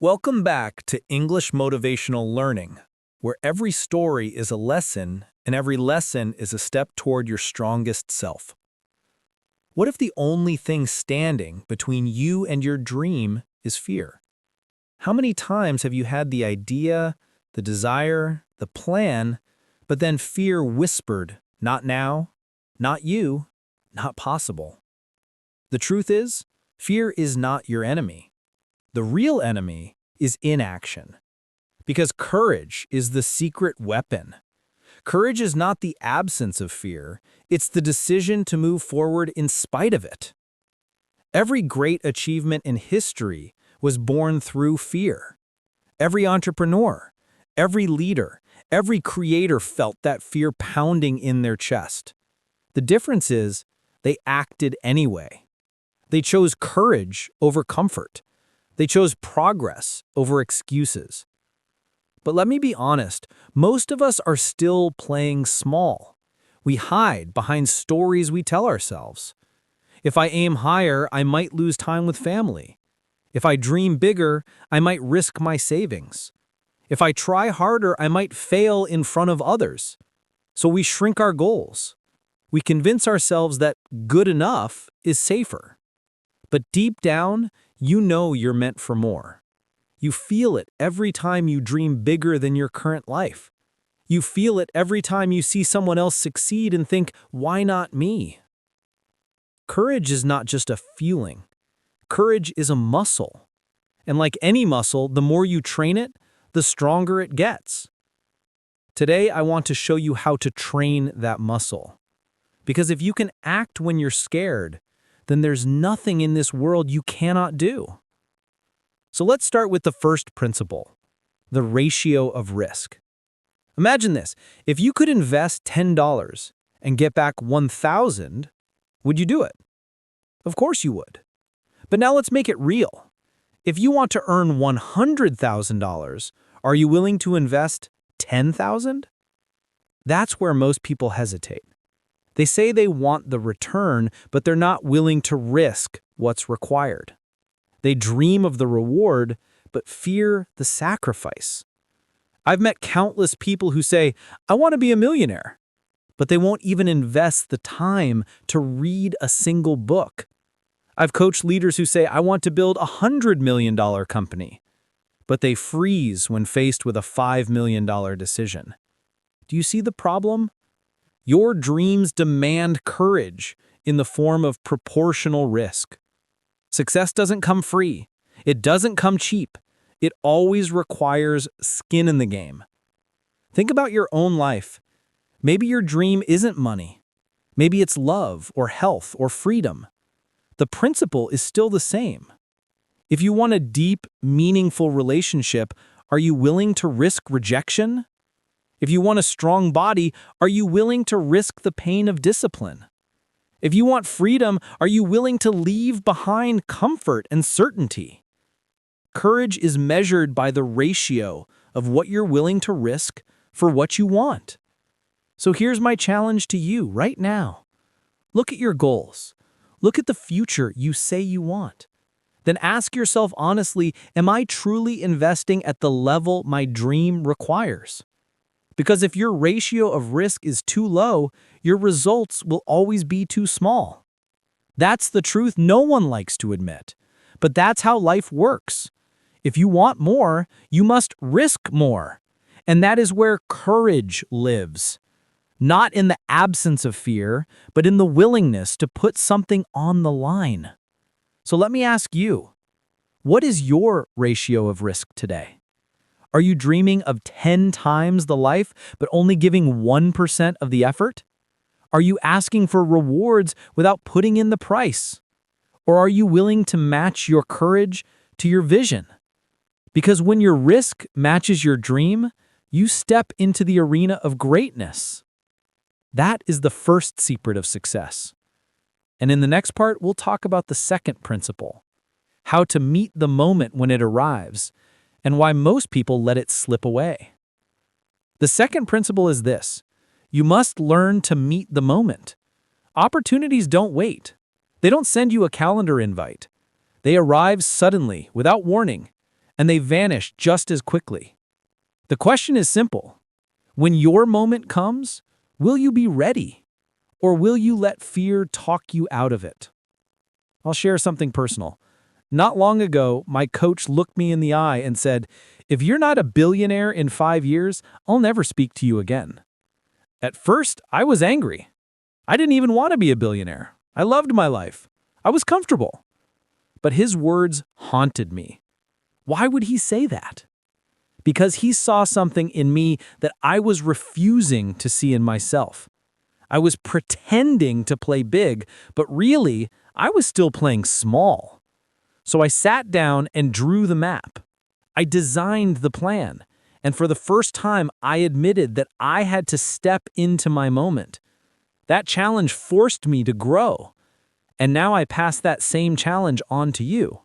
Welcome back to English Motivational Learning, where every story is a lesson and every lesson is a step toward your strongest self. What if the only thing standing between you and your dream is fear? How many times have you had the idea, the desire, the plan, but then fear whispered, "Not now, not you, not possible"? The truth is, fear is not your enemy. The real enemy is inaction. Because courage is the secret weapon. Courage is not the absence of fear, it's the decision to move forward in spite of it. Every great achievement in history was born through fear. Every entrepreneur, every leader, every creator felt that fear pounding in their chest. The difference is, they acted anyway. They chose courage over comfort. They chose progress over excuses. But let me be honest, most of us are still playing small. We hide behind stories we tell ourselves. If I aim higher, I might lose time with family. If I dream bigger, I might risk my savings. If I try harder, I might fail in front of others. So we shrink our goals. We convince ourselves that good enough is safer. But deep down, you know you're meant for more. You feel it every time you dream bigger than your current life. You feel it every time you see someone else succeed and think, why not me? Courage is not just a feeling. Courage is a muscle. And like any muscle, the more you train it, the stronger it gets. Today, I want to show you how to train that muscle. Because if you can act when you're scared, then there's nothing in this world you cannot do. So let's start with the first principle, the ratio of risk. Imagine this, if you could invest $10 and get back $1,000, would you do it? Of course you would. But now let's make it real. If you want to earn $100,000, are you willing to invest $10,000? That's where most people hesitate. They say they want the return, but they're not willing to risk what's required. They dream of the reward, but fear the sacrifice. I've met countless people who say, I want to be a millionaire, but they won't even invest the time to read a single book. I've coached leaders who say, I want to build a $100 million company, but they freeze when faced with a $5 million decision. Do you see the problem? Your dreams demand courage in the form of proportional risk. Success doesn't come free. It doesn't come cheap. It always requires skin in the game. Think about your own life. Maybe your dream isn't money. Maybe it's love or health or freedom. The principle is still the same. If you want a deep, meaningful relationship, are you willing to risk rejection? If you want a strong body, are you willing to risk the pain of discipline? If you want freedom, are you willing to leave behind comfort and certainty? Courage is measured by the ratio of what you're willing to risk for what you want. So here's my challenge to you right now. Look at your goals. Look at the future you say you want. Then ask yourself honestly, am I truly investing at the level my dream requires? Because if your ratio of risk is too low, your results will always be too small. That's the truth no one likes to admit. But that's how life works. If you want more, you must risk more. And that is where courage lives. Not in the absence of fear, but in the willingness to put something on the line. So let me ask you, what is your ratio of risk today? Are you dreaming of 10 times the life, but only giving 1% of the effort? Are you asking for rewards without putting in the price? Or are you willing to match your courage to your vision? Because when your risk matches your dream, you step into the arena of greatness. That is the first secret of success. And in the next part, we'll talk about the second principle, how to meet the moment when it arrives, and why most people let it slip away. The second principle is this: you must learn to meet the moment. Opportunities don't wait. They don't send you a calendar invite. They arrive suddenly, without warning, and they vanish just as quickly. The question is simple. When your moment comes, will you be ready, or will you let fear talk you out of it? I'll share something personal. Not long ago, my coach looked me in the eye and said, "If you're not a billionaire in 5 years, I'll never speak to you again." At first, I was angry. I didn't even want to be a billionaire. I loved my life. I was comfortable. But his words haunted me. Why would he say that? Because he saw something in me that I was refusing to see in myself. I was pretending to play big, but really, I was still playing small. So I sat down and drew the map. I designed the plan. And for the first time, I admitted that I had to step into my moment. That challenge forced me to grow. And now I pass that same challenge on to you.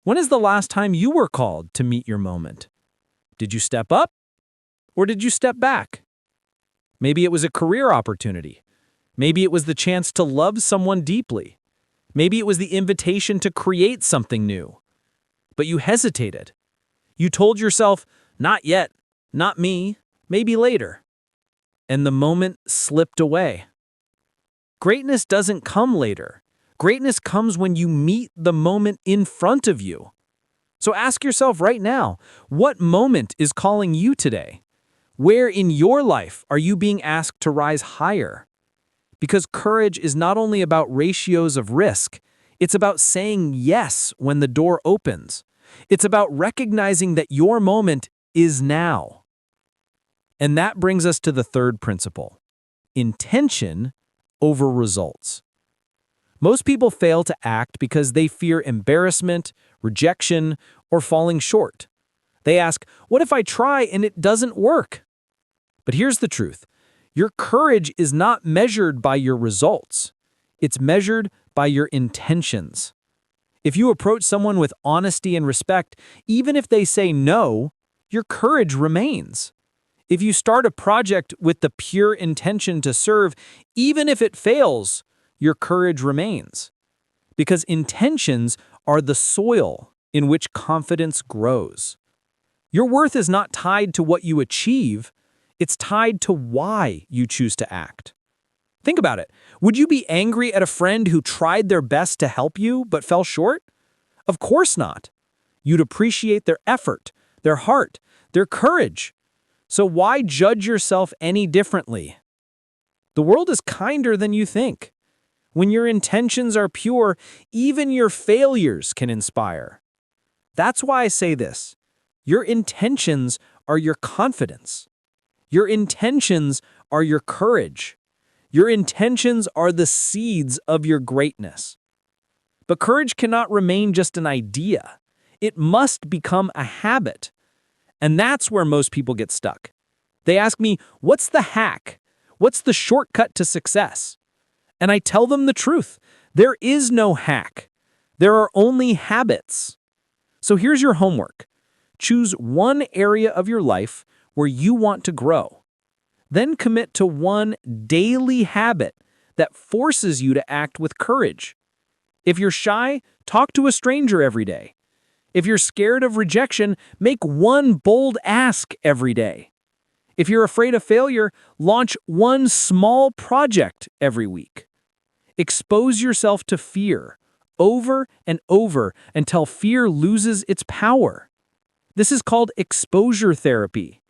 When is the last time you were called to meet your moment? Did you step up? Or did you step back? Maybe it was a career opportunity. Maybe it was the chance to love someone deeply. Maybe it was the invitation to create something new. But you hesitated. You told yourself, "Not yet, not me, maybe later." And the moment slipped away. Greatness doesn't come later. Greatness comes when you meet the moment in front of you. So ask yourself right now, what moment is calling you today? Where in your life are you being asked to rise higher? Because courage is not only about ratios of risk, it's about saying yes when the door opens. It's about recognizing that your moment is now. And that brings us to the third principle: intention over results. Most people fail to act because they fear embarrassment, rejection, or falling short. They ask, "What if I try and it doesn't work?" But here's the truth. Your courage is not measured by your results. It's measured by your intentions. If you approach someone with honesty and respect, even if they say no, your courage remains. If you start a project with the pure intention to serve, even if it fails, your courage remains. Because intentions are the soil in which confidence grows. Your worth is not tied to what you achieve, it's tied to why you choose to act. Think about it. Would you be angry at a friend who tried their best to help you but fell short? Of course not. You'd appreciate their effort, their heart, their courage. So why judge yourself any differently? The world is kinder than you think. When your intentions are pure, even your failures can inspire. That's why I say this. Your intentions are your confidence. Your intentions are your courage. Your intentions are the seeds of your greatness. But courage cannot remain just an idea. It must become a habit. And that's where most people get stuck. They ask me, "What's the hack? What's the shortcut to success?" And I tell them the truth. There is no hack. There are only habits. So here's your homework. Choose one area of your life where you want to grow. Then commit to one daily habit that forces you to act with courage. If you're shy, talk to a stranger every day. If you're scared of rejection, make one bold ask every day. If you're afraid of failure, launch one small project every week. Expose yourself to fear over and over until fear loses its power. This is called exposure therapy.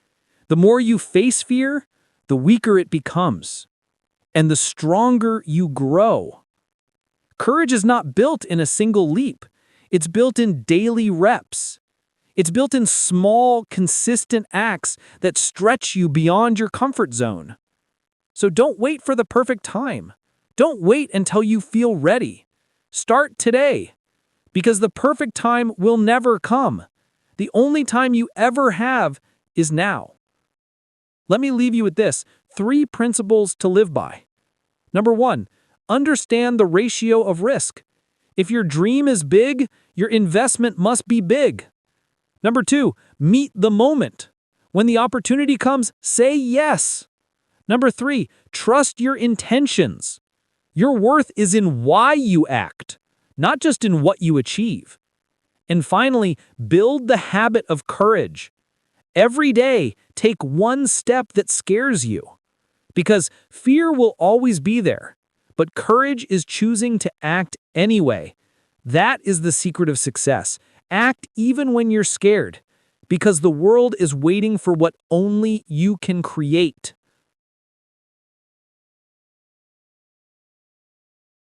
The more you face fear, the weaker it becomes, and the stronger you grow. Courage is not built in a single leap. It's built in daily reps. It's built in small, consistent acts that stretch you beyond your comfort zone. So don't wait for the perfect time. Don't wait until you feel ready. Start today, because the perfect time will never come. The only time you ever have is now. Let me leave you with this: 3 principles to live by. Number 1, understand the ratio of risk. If your dream is big, your investment must be big. Number 2, meet the moment. When the opportunity comes, say yes. Number 3, trust your intentions. Your worth is in why you act, not just in what you achieve. And finally, build the habit of courage. Every day, take one step that scares you. Because fear will always be there, but courage is choosing to act anyway. That is the secret of success. Act even when you're scared, because the world is waiting for what only you can create.